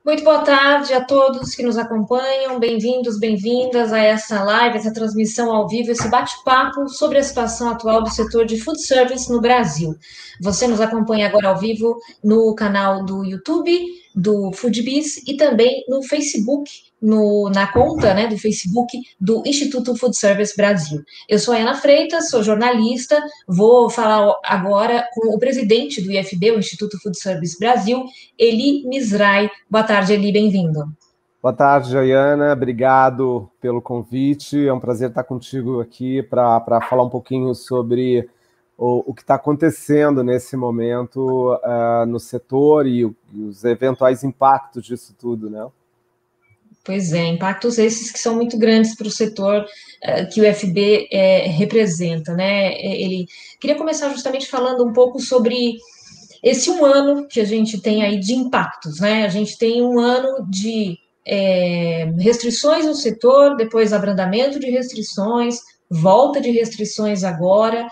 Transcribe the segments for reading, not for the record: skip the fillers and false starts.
Muito boa tarde a todos que nos acompanham. Bem-vindos, bem-vindas a essa live, essa transmissão ao vivo, esse bate-papo sobre a situação atual do setor de food service no Brasil. Você nos acompanha agora ao vivo no canal do YouTube, do Foodbiz e também no Facebook, na conta, né, do Facebook do Instituto Food Service Brasil. Eu sou a Ana Freitas, sou jornalista, vou falar agora com o presidente do IFB, o Instituto Food Service Brasil, Eli Misrai. Boa tarde, Eli, bem-vindo. Boa tarde, Jaiana. Obrigado pelo convite. É um prazer estar contigo aqui para falar um pouquinho sobre o que está acontecendo nesse momento no setor e os eventuais impactos disso tudo, né? Pois é, impactos esses que são muito grandes para o setor que o FB representa, né? Ele queria começar justamente falando um pouco sobre esse um ano que a gente tem aí de impactos, né? A gente tem um ano de restrições no setor, depois abrandamento de restrições, volta de restrições agora.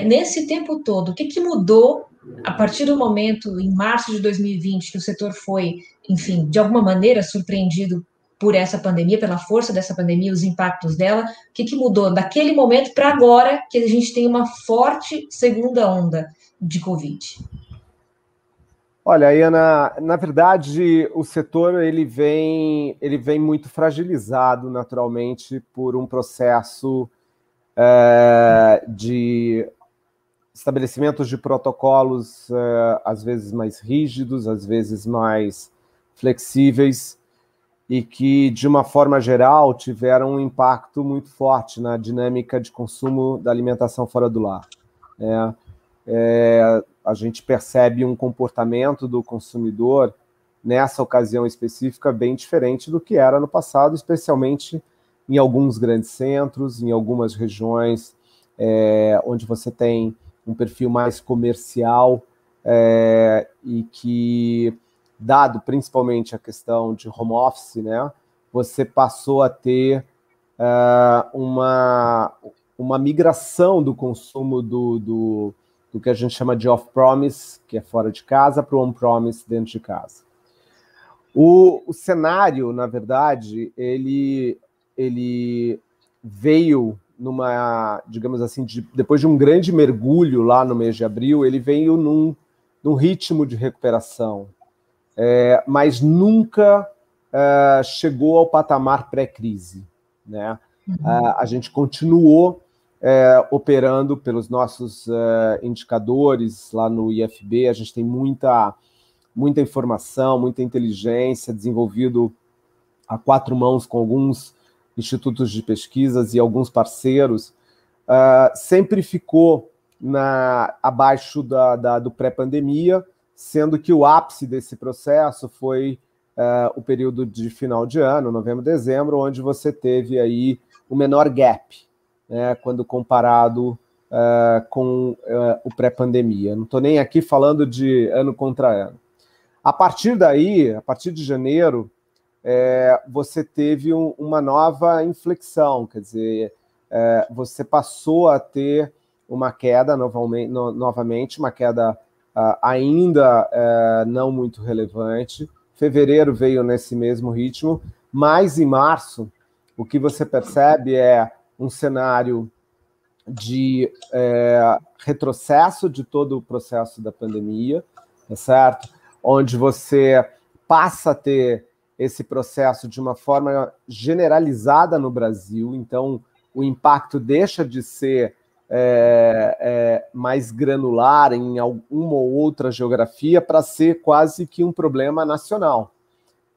Nesse tempo todo, o que mudou a partir do momento, em março de 2020, que o setor foi, enfim, de alguma maneira surpreendido por essa pandemia, pela força dessa pandemia, os impactos dela? O que mudou daquele momento para agora, que a gente tem uma forte segunda onda de Covid? Olha, Ana, na verdade, o setor ele vem muito fragilizado naturalmente por um processo de estabelecimentos de protocolos às vezes mais rígidos, às vezes mais flexíveis, e que, de uma forma geral, tiveram um impacto muito forte na dinâmica de consumo da alimentação fora do lar. A gente percebe um comportamento do consumidor, nessa ocasião específica, bem diferente do que era no passado, especialmente em alguns grandes centros, em algumas regiões onde você tem um perfil mais comercial e que, dado principalmente a questão de home office, né, você passou a ter uma migração do consumo do que a gente chama de off-promise, que é fora de casa, para o on-promise, dentro de casa. O cenário, na verdade, ele veio digamos assim, depois de um grande mergulho lá no mês de abril, ele veio num ritmo de recuperação, mas nunca chegou ao patamar pré-crise, né? A gente continuou operando pelos nossos indicadores lá no IFB, a gente tem muita informação, muita inteligência, desenvolvido a quatro mãos com alguns institutos de pesquisas e alguns parceiros, sempre ficou abaixo do pré-pandemia, sendo que o ápice desse processo foi o período de final de ano, novembro, dezembro, onde você teve aí o menor gap, né, quando comparado com o pré-pandemia. Não estou nem aqui falando de ano contra ano. A partir daí, a partir de janeiro, você teve uma nova inflexão, quer dizer, você passou a ter uma queda novamente, uma queda ainda não muito relevante. Fevereiro veio nesse mesmo ritmo, mas em março, o que você percebe é um cenário de retrocesso de todo o processo da pandemia, tá certo? Onde você passa a ter esse processo de uma forma generalizada no Brasil, então o impacto deixa de ser mais granular em alguma ou outra geografia para ser quase que um problema nacional.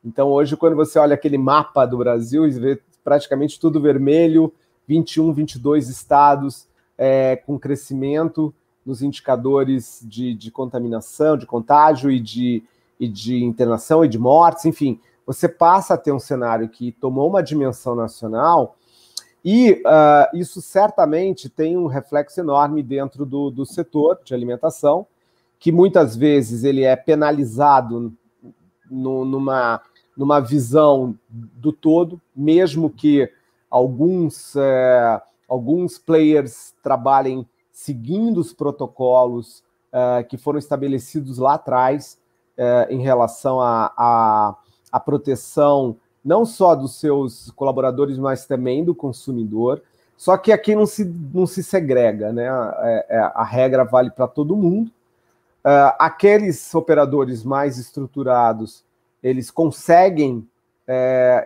Então, hoje, quando você olha aquele mapa do Brasil e vê praticamente tudo vermelho, 21, 22 estados com crescimento nos indicadores de contaminação, de contágio e de internação e de mortes, enfim, você passa a ter um cenário que tomou uma dimensão nacional e isso certamente tem um reflexo enorme dentro do setor de alimentação, que muitas vezes ele é penalizado numa visão do todo, mesmo que alguns players trabalhem seguindo os protocolos que foram estabelecidos lá atrás em relação a a proteção não só dos seus colaboradores, mas também do consumidor. Só que aqui não se segrega, né? A regra vale para todo mundo. Aqueles operadores mais estruturados, eles conseguem,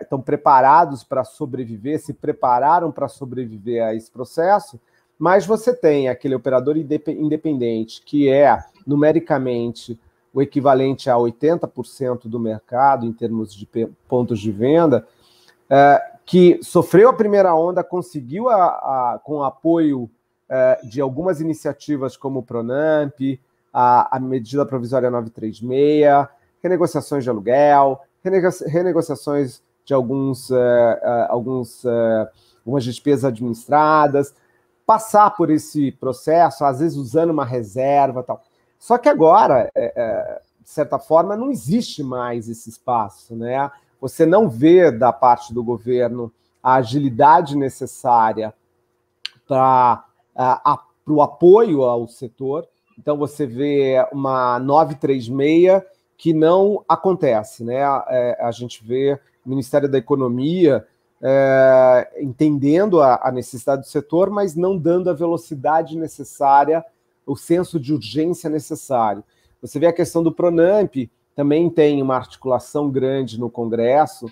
estão preparados para sobreviver, se prepararam para sobreviver a esse processo, mas você tem aquele operador independente, que é, numericamente, o equivalente a 80% do mercado, em termos de pontos de venda, que sofreu a primeira onda, conseguiu, com o apoio de algumas iniciativas como o Pronamp, a medida provisória 936, renegociações de aluguel, renegociações de algumas despesas administradas, passar por esse processo, às vezes usando uma reserva e tal. Só que agora, de certa forma, não existe mais esse espaço, né? Você não vê da parte do governo a agilidade necessária para o apoio ao setor. Então, você vê uma 936 que não acontece, né? A gente vê o Ministério da Economia entendendo a necessidade do setor, mas não dando a velocidade necessária, o senso de urgência necessário. Você vê a questão do Pronamp, também tem uma articulação grande no Congresso,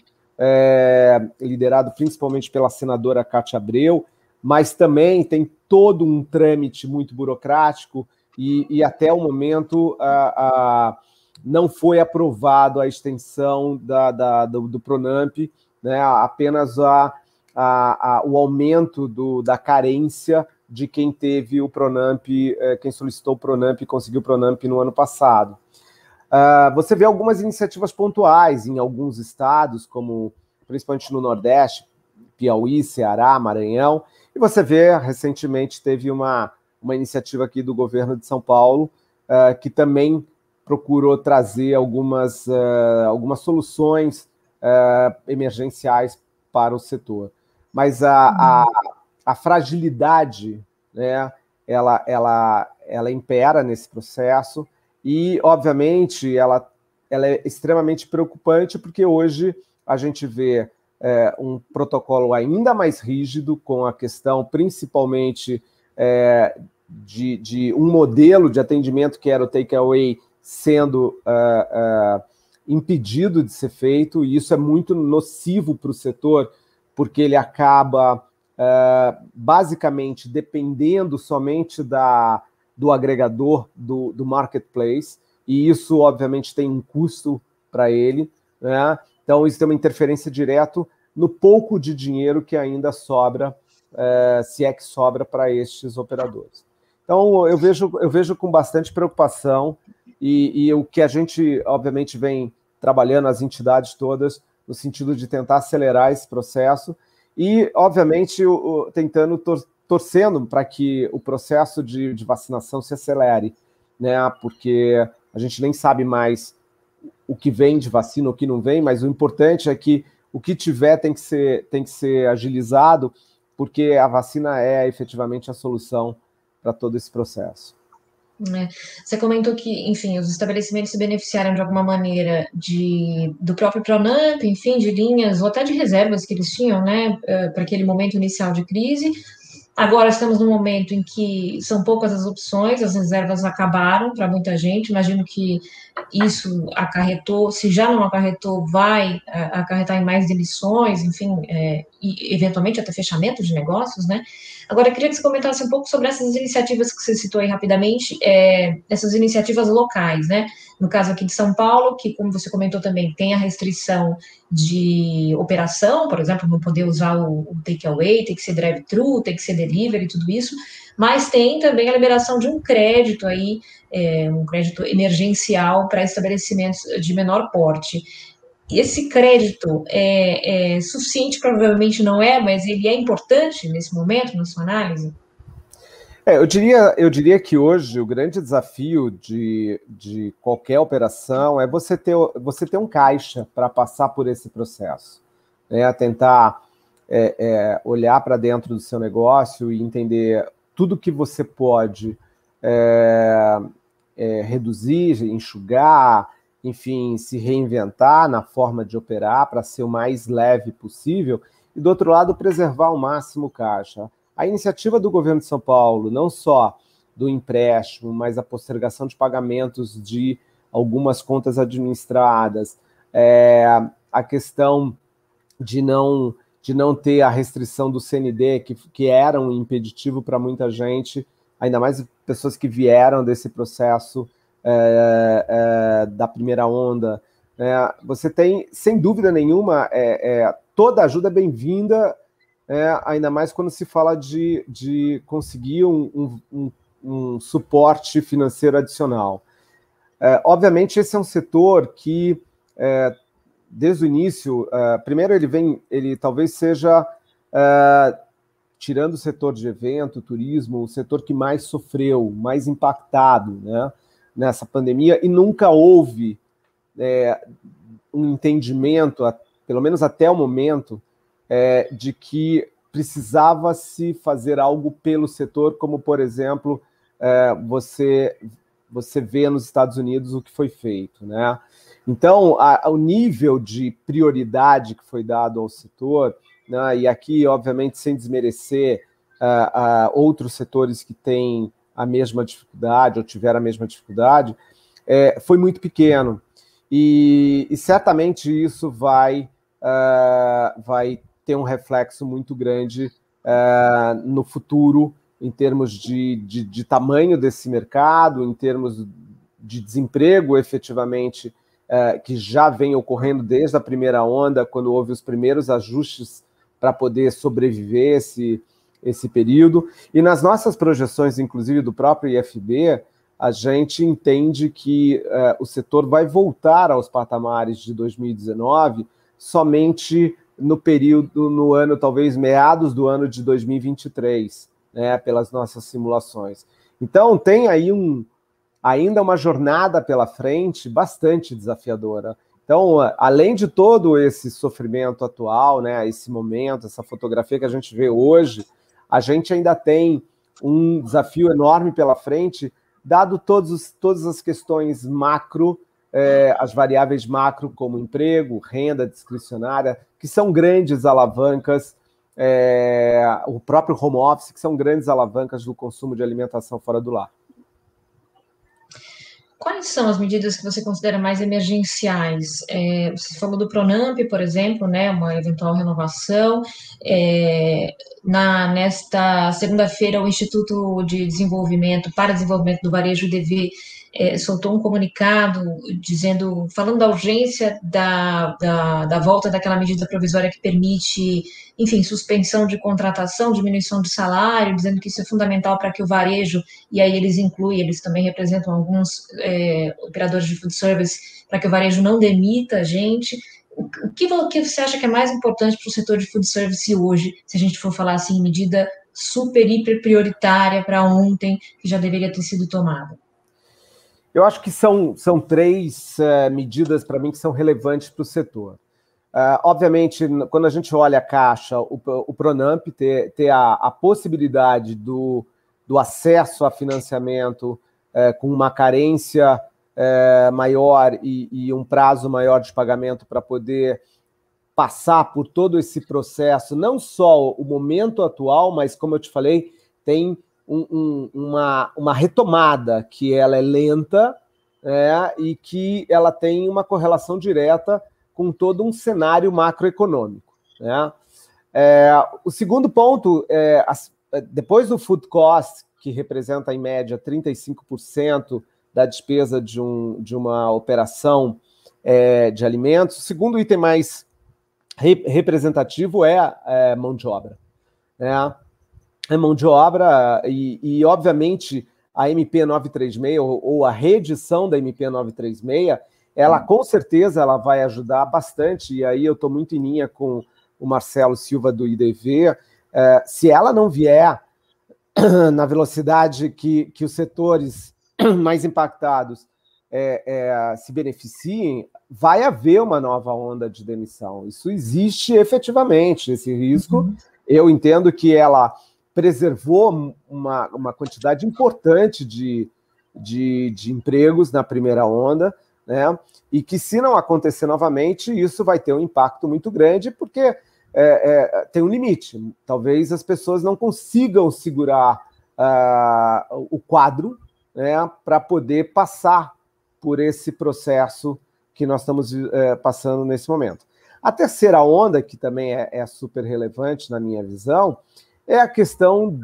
liderado principalmente pela senadora Cátia Abreu, mas também tem todo um trâmite muito burocrático e até o momento não foi aprovado a extensão do Pronamp, né, apenas o aumento da carência de quem teve o Pronamp, quem solicitou o Pronamp e conseguiu o Pronamp no ano passado. Você vê algumas iniciativas pontuais em alguns estados, como principalmente no Nordeste, Piauí, Ceará, Maranhão, e você vê, recentemente, teve uma iniciativa aqui do governo de São Paulo, que também procurou trazer algumas soluções emergenciais para o setor. Mas a fragilidade, né, ela impera nesse processo e, obviamente, ela é extremamente preocupante porque hoje a gente vê um protocolo ainda mais rígido com a questão, principalmente, de um modelo de atendimento que era o takeaway sendo impedido de ser feito, e isso é muito nocivo para o setor, porque ele acaba basicamente dependendo somente do agregador, do marketplace, e isso, obviamente, tem um custo para ele, né? Então, isso tem uma interferência direta no pouco de dinheiro que ainda sobra, se é que sobra para estes operadores. Então, eu vejo com bastante preocupação, e o que a gente, obviamente, vem trabalhando, as entidades todas, no sentido de tentar acelerar esse processo, e, obviamente, torcendo para que o processo de vacinação se acelere, né? Porque a gente nem sabe mais o que vem de vacina, o que não vem, mas o importante é que o que tiver tem que ser agilizado, porque a vacina é efetivamente a solução para todo esse processo. Você comentou que, enfim, os estabelecimentos se beneficiaram de alguma maneira do próprio Pronamp, enfim, de linhas ou até de reservas que eles tinham, né, para aquele momento inicial de crise. Agora estamos num momento em que são poucas as opções, as reservas acabaram para muita gente. Imagino que isso acarretou, se já não acarretou, vai acarretar em mais demissões, enfim, e eventualmente até fechamento de negócios, né? Agora, eu queria que você comentasse um pouco sobre essas iniciativas que você citou aí rapidamente, essas iniciativas locais, né? No caso aqui de São Paulo, que, como você comentou também, tem a restrição de operação, por exemplo, não poder usar o takeaway, tem que ser drive-thru, tem que ser delivery, tudo isso, mas tem também a liberação de um crédito aí, um crédito emergencial para estabelecimentos de menor porte. Esse crédito é suficiente? Provavelmente não é, mas ele é importante nesse momento, na sua análise? Eu diria que hoje o grande desafio de qualquer operação é você ter um caixa para passar por esse processo, né? Tentar olhar para dentro do seu negócio e entender tudo que você pode reduzir, enxugar, enfim, se reinventar na forma de operar para ser o mais leve possível, e do outro lado, preservar ao máximo o caixa. A iniciativa do governo de São Paulo, não só do empréstimo, mas a postergação de pagamentos de algumas contas administradas, a questão de não ter a restrição do CND, que era um impeditivo para muita gente, ainda mais pessoas que vieram desse processo da primeira onda. Você tem, sem dúvida nenhuma, toda ajuda é bem-vinda, ainda mais quando se fala de conseguir um suporte financeiro adicional. Obviamente, esse é um setor que, desde o início, primeiro ele talvez seja, tirando o setor de evento, turismo, o setor que mais sofreu, mais impactado, né, nessa pandemia, e nunca houve um entendimento, pelo menos até o momento, de que precisava se fazer algo pelo setor, como, por exemplo, você vê nos Estados Unidos o que foi feito, né? Então, o nível de prioridade que foi dado ao setor, né, e aqui, obviamente, sem desmerecer outros setores que têm a mesma dificuldade ou tiveram a mesma dificuldade, foi muito pequeno. E certamente isso vai ter um reflexo muito grande no futuro, em termos de tamanho desse mercado, em termos de desemprego, efetivamente, que já vem ocorrendo desde a primeira onda, quando houve os primeiros ajustes para poder sobreviver esse período. E nas nossas projeções, inclusive do próprio IFB, a gente entende que o setor vai voltar aos patamares de 2019 somente no ano, talvez, meados do ano de 2023, né, pelas nossas simulações. Então, tem aí ainda uma jornada pela frente bastante desafiadora. Então, além de todo esse sofrimento atual, né, esse momento, essa fotografia que a gente vê hoje, a gente ainda tem um desafio enorme pela frente, dado todas as questões macro, as variáveis macro, como emprego, renda discricionária, que são grandes alavancas, o próprio home office, que são grandes alavancas do consumo de alimentação fora do lar. Quais são as medidas que você considera mais emergenciais? Você falou do Pronamp, por exemplo, né, uma eventual renovação. Nesta segunda-feira, o Instituto de Desenvolvimento para Desenvolvimento do Varejo, IDV, soltou um comunicado falando da urgência da volta daquela medida provisória que permite, enfim, suspensão de contratação, diminuição de salário, dizendo que isso é fundamental para que o varejo, e aí eles também representam alguns operadores de food service, para que o varejo não demita gente. O que você acha que é mais importante para o setor de food service hoje, se a gente for falar assim, em medida super, hiper prioritária para ontem, que já deveria ter sido tomada? Eu acho que são três medidas, para mim, que são relevantes para o setor. Obviamente, quando a gente olha a Caixa, o Pronamp ter a possibilidade do acesso a financiamento com uma carência maior e um prazo maior de pagamento para poder passar por todo esse processo, não só o momento atual, mas, como eu te falei, tem uma retomada que ela é lenta e que ela tem uma correlação direta com todo um cenário macroeconômico, né? O segundo ponto, depois do food cost, que representa, em média, 35% da despesa de uma operação de alimentos, o segundo item mais representativo é mão de obra, né? É mão de obra e, obviamente, a MP 936 ou a reedição da MP 936, ela com certeza ela vai ajudar bastante, e aí eu estou muito em linha com o Marcelo Silva do IDV. Se ela não vier na velocidade que os setores mais impactados se beneficiem, vai haver uma nova onda de demissão. Isso existe efetivamente, esse risco. Uhum. Eu entendo que ela preservou uma quantidade importante de empregos na primeira onda, né? E que, se não acontecer novamente, isso vai ter um impacto muito grande, porque tem um limite. Talvez as pessoas não consigam segurar o quadro, né, para poder passar por esse processo que nós estamos passando nesse momento. A terceira onda, que também é super relevante na minha visão, é a questão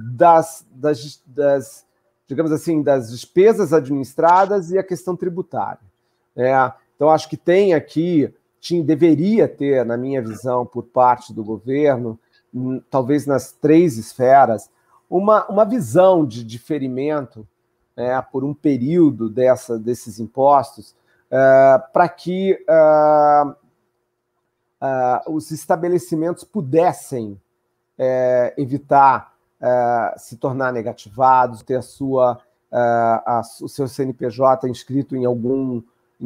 digamos assim, das despesas administradas e a questão tributária. Então, acho que deveria ter, na minha visão, por parte do governo, talvez nas 3 esferas, uma visão de diferimento, por um período desses impostos, para que os estabelecimentos pudessem evitar se tornar negativados, ter o seu CNPJ inscrito em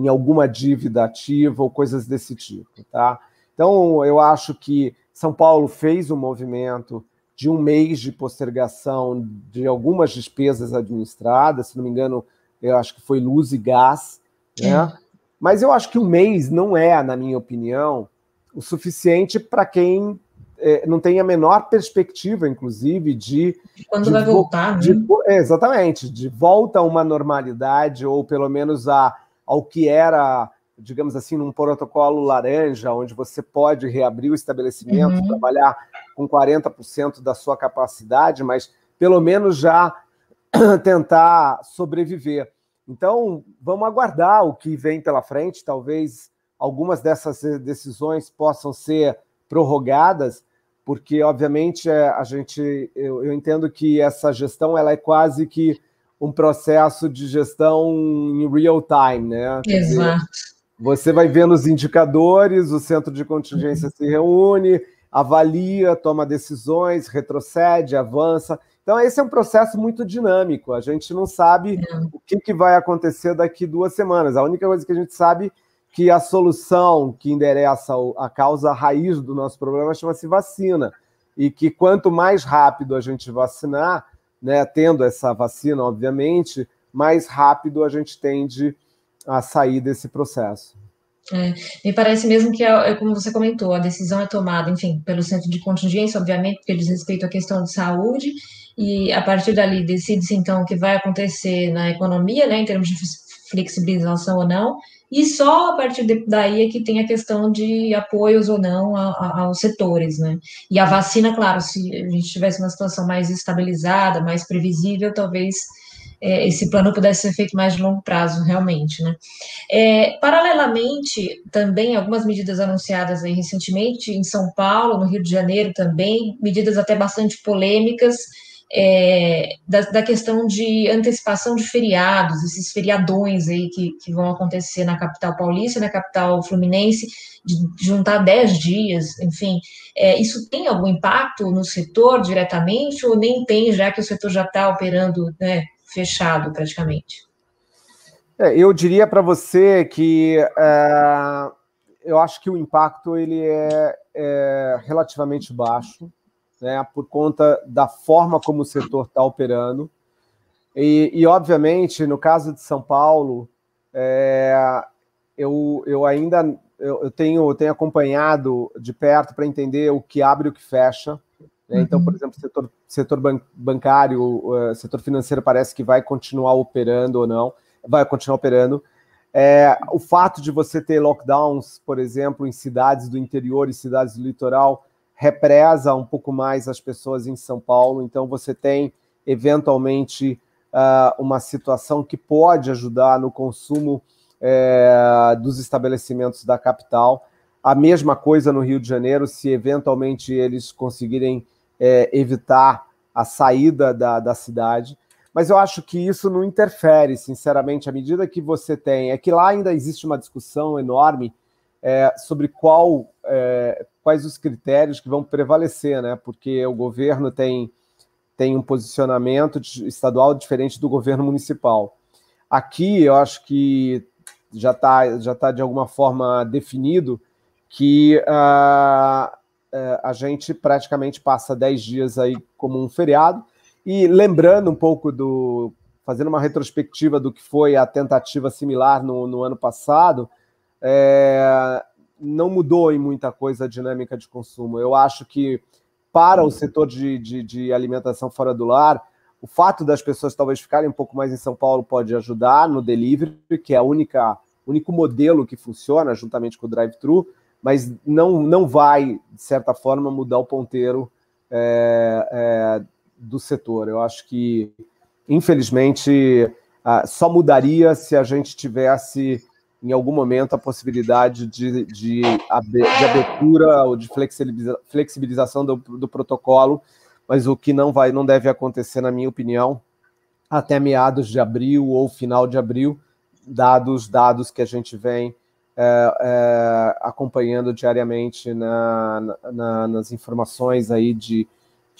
alguma dívida ativa ou coisas desse tipo. Tá? Então, eu acho que São Paulo fez um movimento de 1 mês de postergação de algumas despesas administradas, se não me engano, eu acho que foi luz e gás, né? Mas eu acho que 1 mês não é, na minha opinião, o suficiente para quem não tem a menor perspectiva, inclusive, de quando vai voltar, né? Exatamente, de volta a uma normalidade, ou pelo menos ao que era, digamos assim, num protocolo laranja, onde você pode reabrir o estabelecimento, trabalhar com 40% da sua capacidade, mas pelo menos já tentar sobreviver. Então, vamos aguardar o que vem pela frente. Talvez algumas dessas decisões possam ser prorrogadas, porque, obviamente, eu entendo que essa gestão ela é quase que um processo de gestão em real time, né? Quer dizer, você vai vendo os indicadores, o centro de contingência se reúne, avalia, toma decisões, retrocede, avança. Então, esse é um processo muito dinâmico. A gente não sabe o que vai acontecer daqui 2 semanas. A única coisa que a gente sabe é que a solução que endereça a causa raiz do nosso problema chama-se vacina. E que quanto mais rápido a gente vacinar, né, tendo essa vacina, obviamente, mais rápido a gente tende a sair desse processo. Me parece mesmo que, como você comentou, a decisão é tomada, enfim, pelo centro de contingência, obviamente, porque eles respeitam a questão de saúde, e a partir dali decide-se, então, o que vai acontecer na economia, né, em termos de flexibilização ou não, e só a partir daí é que tem a questão de apoios ou não aos setores, né? E a vacina, claro, se a gente tivesse uma situação mais estabilizada, mais previsível, talvez esse plano pudesse ser feito mais de longo prazo, realmente, né? Paralelamente, também algumas medidas anunciadas aí recentemente em São Paulo, no Rio de Janeiro também, medidas até bastante polêmicas, da questão de antecipação de feriados, esses feriadões aí que vão acontecer na capital paulista, na capital fluminense, de juntar 10 dias, enfim, isso tem algum impacto no setor diretamente ou nem tem, já que o setor já está operando, né, fechado praticamente? Eu diria para você que eu acho que o impacto ele é relativamente baixo, né, por conta da forma como o setor está operando. E, obviamente, no caso de São Paulo, eu tenho acompanhado de perto para entender o que abre e o que fecha. Né? Então, por exemplo, setor bancário, setor financeiro parece que vai continuar operando ou não, vai continuar operando. O fato de você ter lockdowns, por exemplo, em cidades do interior e cidades do litoral, represa um pouco mais as pessoas em São Paulo, então você tem, eventualmente, uma situação que pode ajudar no consumo dos estabelecimentos da capital. A mesma coisa no Rio de Janeiro, se eventualmente eles conseguirem evitar a saída da cidade. Mas eu acho que isso não interfere, sinceramente, à medida que você tem... É que lá ainda existe uma discussão enorme sobre quais os critérios que vão prevalecer, né? Porque o governo tem um posicionamento estadual diferente do governo municipal. Aqui, eu acho que já tá de alguma forma definido que a gente praticamente passa 10 dias aí como um feriado. E lembrando um pouco fazendo uma retrospectiva do que foi a tentativa similar no ano passado, não mudou em muita coisa a dinâmica de consumo. Eu acho que, para o setor de alimentação fora do lar, o fato das pessoas talvez ficarem um pouco mais em São Paulo pode ajudar no delivery, que é o único modelo que funciona, juntamente com o drive-thru, mas não vai, de certa forma, mudar o ponteiro do setor. Eu acho que, infelizmente, só mudaria se a gente tivesse, em algum momento, a possibilidade de abertura ou de flexibilização do protocolo, mas o que não deve acontecer, na minha opinião, até meados de abril ou final de abril, dados que a gente vem acompanhando diariamente nas informações aí de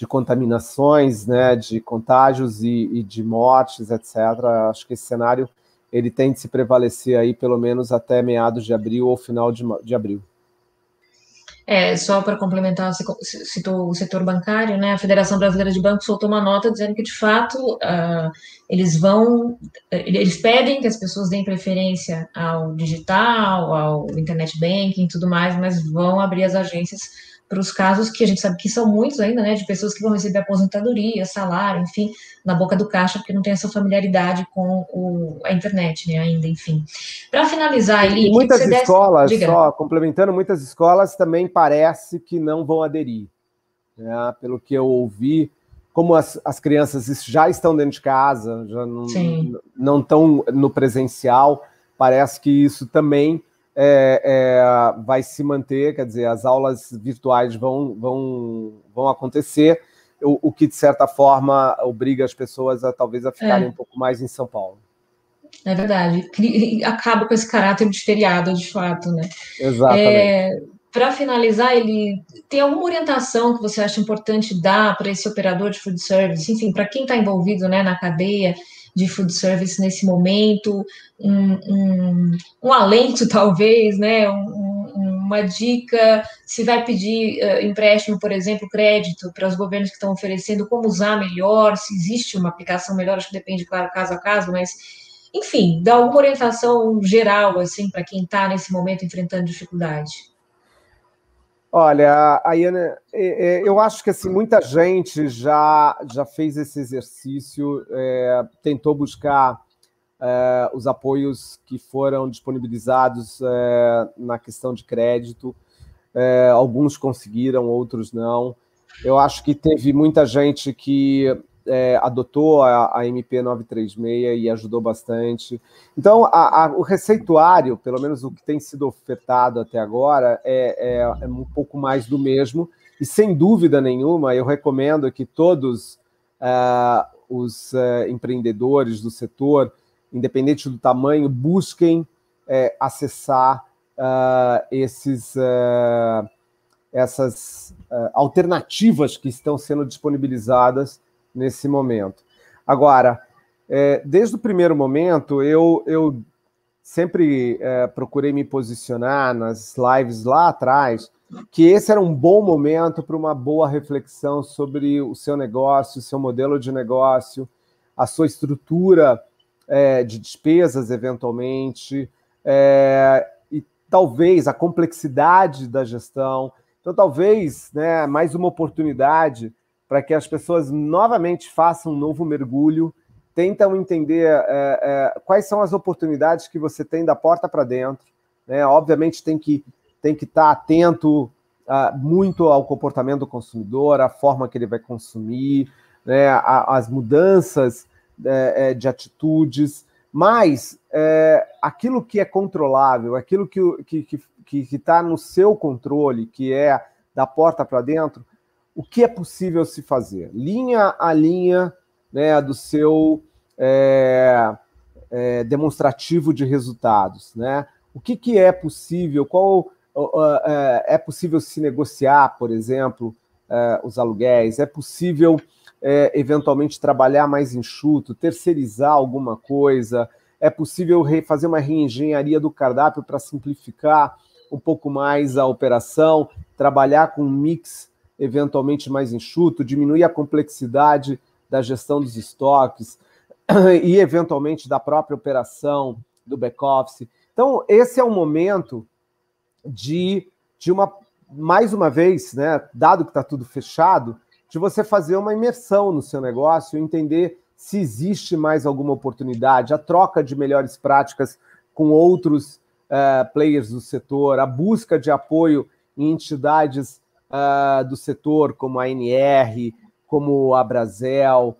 contaminações, né, de contágios e de mortes, etc. Acho que esse cenário ele tem de se prevalecer aí pelo menos até meados de abril ou final de abril. Só para complementar, você citou o setor bancário, né? A Federação Brasileira de Bancos soltou uma nota dizendo que, de fato, eles pedem que as pessoas deem preferência ao digital, ao internet banking e tudo mais, mas vão abrir as agências para os casos que a gente sabe que são muitos ainda, né? De pessoas que vão receber aposentadoria, salário, enfim, na boca do caixa, porque não tem essa familiaridade com a internet, né? Ainda, enfim. Para finalizar, Eli, e muitas escolas, só complementando, muitas escolas também parece que não vão aderir, né? Pelo que eu ouvi, como as crianças já estão dentro de casa, já não estão no presencial, parece que isso também vai se manter, quer dizer, as aulas virtuais vão acontecer, o que, de certa forma, obriga as pessoas a talvez a ficarem um pouco mais em São Paulo. É verdade. Acaba com esse caráter de feriado, de fato, né? Exatamente. Para finalizar, ele tem alguma orientação que você acha importante dar para esse operador de food service? Enfim, para quem está envolvido, né, na cadeia de food service nesse momento, um alento, talvez, né? Uma dica, se vai pedir empréstimo, por exemplo, crédito para os governos que estão oferecendo, como usar melhor, se existe uma aplicação melhor, acho que depende, claro, caso a caso, mas, enfim, dá alguma orientação geral, assim, para quem está nesse momento enfrentando dificuldade. Olha, Ayana, eu acho que assim, muita gente já fez esse exercício, tentou buscar os apoios que foram disponibilizados na questão de crédito. Alguns conseguiram, outros não. Eu acho que teve muita gente que adotou a MP 936 e ajudou bastante. Então, o receituário, pelo menos o que tem sido ofertado até agora, é um pouco mais do mesmo, e sem dúvida nenhuma, eu recomendo que todos os empreendedores do setor, independente do tamanho, busquem acessar essas alternativas que estão sendo disponibilizadas nesse momento. Agora, desde o primeiro momento, eu sempre procurei me posicionar nas lives lá atrás, que esse era um bom momento para uma boa reflexão sobre o seu negócio, o seu modelo de negócio, a sua estrutura de despesas, eventualmente, e talvez a complexidade da gestão. Então, talvez, né, mais uma oportunidade para que as pessoas novamente façam um novo mergulho, tentam entender quais são as oportunidades que você tem da porta para dentro, né? Obviamente tem que estar atento muito ao comportamento do consumidor, à forma que ele vai consumir, né? As mudanças de atitudes, mas aquilo que é controlável, aquilo que está no seu controle, que é da porta para dentro, o que é possível se fazer? Linha a linha, né, do seu demonstrativo de resultados, né? O que é possível? É possível se negociar, por exemplo, os aluguéis? É possível, eventualmente, trabalhar mais enxuto, terceirizar alguma coisa? É possível fazer uma reengenharia do cardápio para simplificar um pouco mais a operação, trabalhar com um mix eventualmente mais enxuto, diminuir a complexidade da gestão dos estoques. e, eventualmente, da própria operação, do back-office. Então, esse é um momento mais uma vez, né, dado que está tudo fechado, de você fazer uma imersão no seu negócio, entender se existe mais alguma oportunidade, a troca de melhores práticas com outros players do setor, a busca de apoio em entidades do setor, como a ANR, como a Brasel,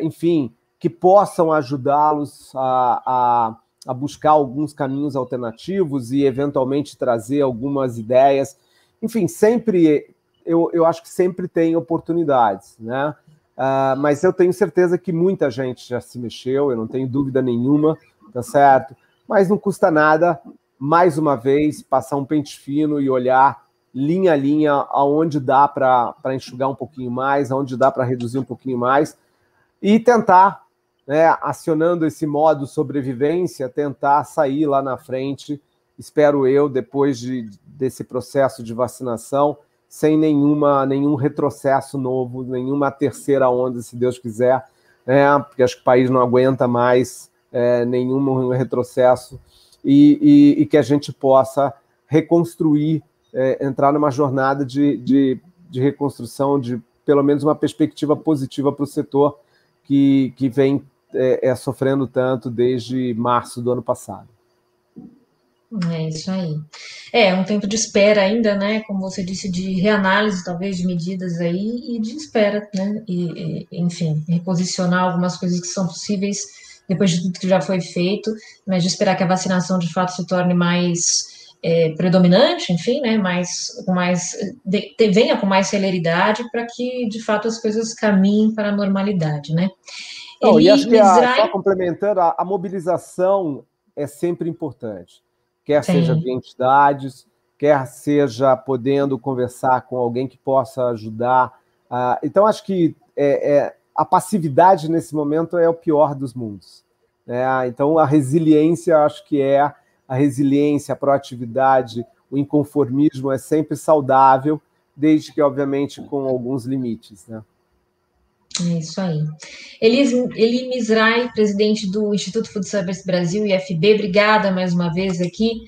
enfim, que possam ajudá-los a buscar alguns caminhos alternativos e, eventualmente, trazer algumas ideias. Enfim, eu acho que sempre tem oportunidades, né? Mas eu tenho certeza que muita gente já se mexeu, eu não tenho dúvida nenhuma, tá certo? Mas não custa nada, mais uma vez, passar um pente fino e olhar linha a linha aonde dá para enxugar um pouquinho mais, aonde dá para reduzir um pouquinho mais, e tentar, né, acionando esse modo sobrevivência, tentar sair lá na frente, espero eu, depois desse processo de vacinação, sem nenhum retrocesso novo, nenhuma terceira onda, se Deus quiser, porque acho que o país não aguenta mais nenhum retrocesso, e que a gente possa reconstruir, entrar numa jornada de reconstrução, de pelo menos uma perspectiva positiva para o setor que vem sofrendo tanto desde março do ano passado. É isso aí. É um tempo de espera ainda, né? Como você disse, de reanálise, talvez, de medidas aí e de espera, né? Enfim, reposicionar algumas coisas que são possíveis depois de tudo que já foi feito, mas de esperar que a vacinação de fato se torne mais predominante, enfim, né? Venha com mais celeridade para que de fato as coisas caminhem para a normalidade, né? Não, e acho que, só complementando, a mobilização é sempre importante. Quer seja de entidades, quer seja podendo conversar com alguém que possa ajudar. Então, acho que a passividade nesse momento é o pior dos mundos. Então, a resiliência, acho que a resiliência, a proatividade, o inconformismo é sempre saudável, desde que, obviamente, com alguns limites, né? É isso aí. Eli Misrai, presidente do Instituto Food Service Brasil, IFB, obrigada mais uma vez aqui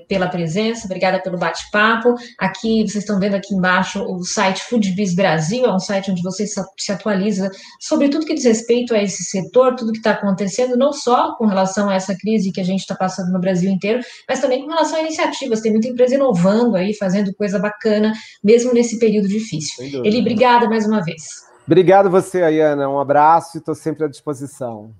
pela presença, obrigada pelo bate-papo. Aqui, vocês estão vendo aqui embaixo o site Foodbiz Brasil, é um site onde você se atualiza sobre tudo que diz respeito a esse setor, tudo que está acontecendo, não só com relação a essa crise que a gente está passando no Brasil inteiro, mas também com relação a iniciativas. Tem muita empresa inovando aí, fazendo coisa bacana, mesmo nesse período difícil. Eli, obrigada mais uma vez. Obrigado você, Ayana. Um abraço e estou sempre à disposição.